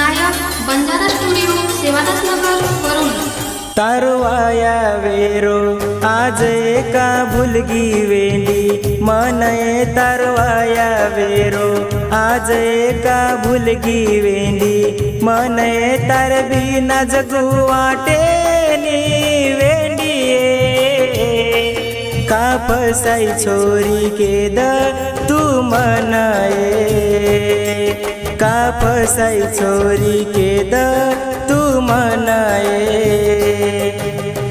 नायक Banjara studio Sevadas नगर वरुण। तारवाया वेरो आज एका भुलगी Wendy मनये तारवाया वेरो आज एका भुलगी वेंडी मनये तार बिना जगू वाटे नी वेंडी का फसाई छोरी के द तू मनाए का फसाई छोरी के द तू मनाए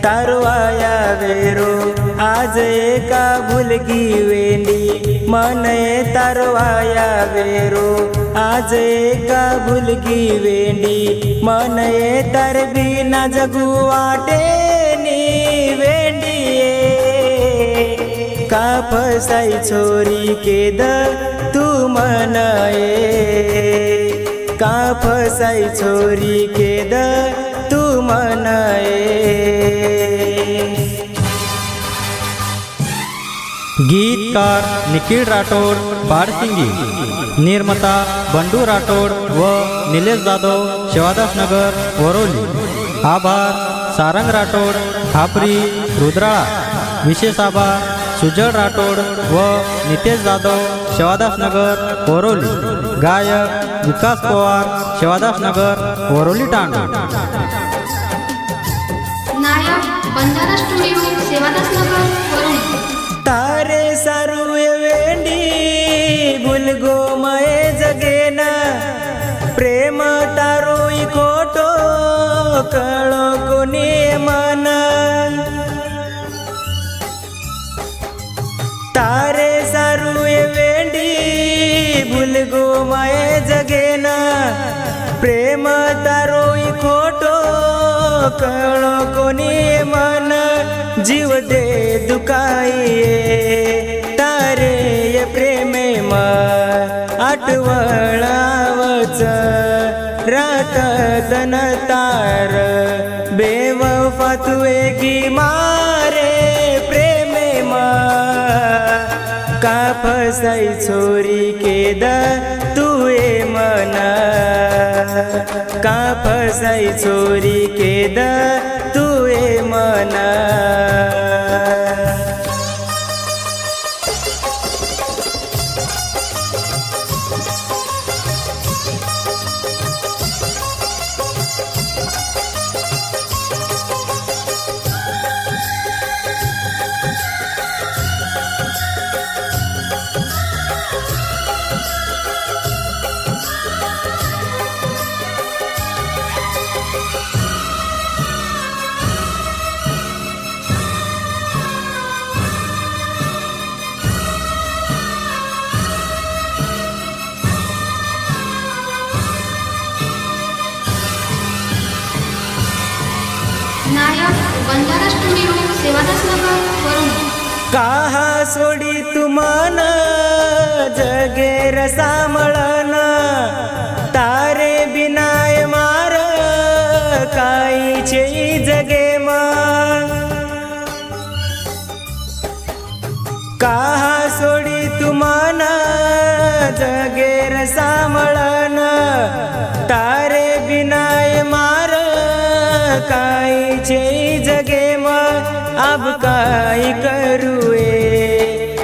तारवाया वेरो आज एका भुलगी वेंडी मनये तारवाया वेरो आज एका भुलगी वेंडी मनये तार बिना जगू वाटे नी वेंडी का फसाई छोरी के द तू मनाए का फसाई छोरी के द तू मनाए। गीतकार निखिल राठोड बारसिंगी, निर्माता बंडू राठोड व निलेश जाधव सेवादास नगर वरोली। आभार सारंग राठोड खापरी रुद्राळा। विशेष आभार सुजल राठोड व नितेश जाधव सेवादास नगर वरोली। गायक विकास पवार सेवादास नगर वरोली टांडू। नायक बंजारा स्टुडिओ सेवादास नगर वरुण। तारे सारुए वेंडी भुलगो मये जगेना प्रेम तारो खोटो कळो कोणी मन तारे सारुए वेंडी भुलगो मये जगेना प्रेम तारो खोटो कळो कोणी मन जीव दे दुखाइए तारे ये प्रेमे मा आठवळावच रात दन तार बेवफा तुए की मारे प्रेमे मा का फसाई छोरी के द तुए मना का फसाई छोरी के द तुए मना। नायक बंजारा स्टुडिओ सेवादास नगर वरुण। काहा सोडी तुमान जगेर सामळन तारे बिनाय मार काई छे जगे मा काहा सोडी तुमान जगेर सामळन तारे बिनाय मार काई छे जगे मा अब काई करूए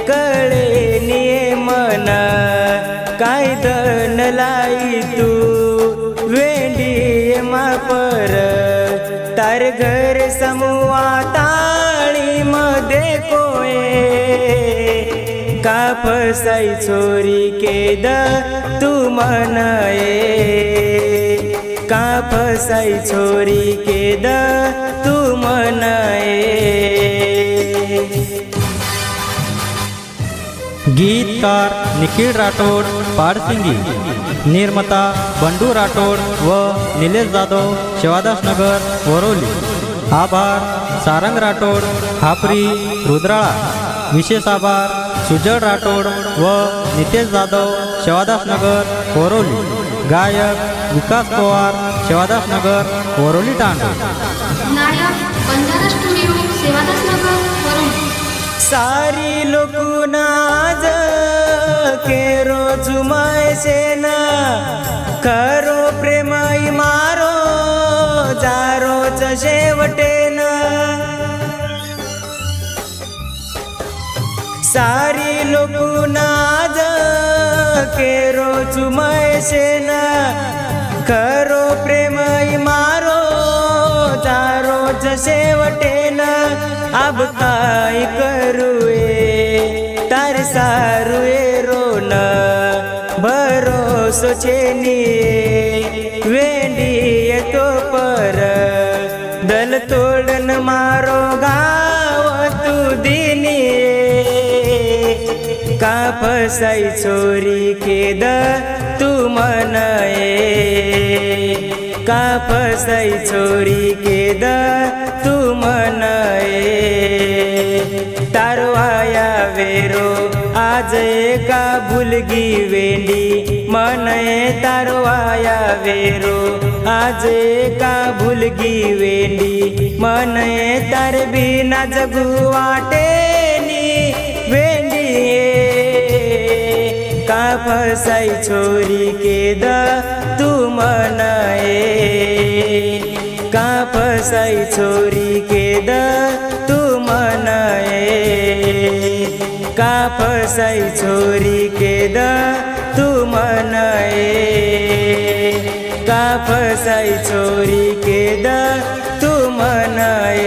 कळे निये मना काय दन लाई तू वेंडी मा पर तार घर समुआ ताळी मध्ये कोए का फसाई छोरी के द तू मनाए का फसाई छोरी के द तू मनाए। गीतकार निखिल राठोड बारसिंगी, निर्माता बंडू राठोड व निलेश जाधव सेवादास नगर वरोली। आभार सारंग राठोड खापरी रुद्राळा। विशेष आभार सुजल राठोड व नितेश जाधव सेवादास नगर वरोली। गायक विकास पवार सेवादास नगर वरोली टांडू। नायक बंजारा स्टुडिओ सेवादास नगर वरुण। सारी लोकुना आज केरो जुमाय सेना करो प्रेम सारी लोकुनाज केरो चुमैसेन खरो प्रेम मारो तारो शेवटेन अब काय करूए तार सारुए रोन भरोसो छेनिए वेंडी तो पर दल तोडन मारो गाव तू दिनिए का फसाई छोरी के द तू मनाए का फसाई छोरी के द तू मनाए तारो आया वेरो आज का भूलगी वेंडी मनाए तारो आया वेरो आज का भूलगी वेंडी मनाए तार बिना जगू वाटे नी वेंडी का फसाई छोरी के द तू मनाए का फसाई छोरी के द तू मनाए का फसाई छोरी के द तू मनाए का फसाई छोरी के द तू मनाए।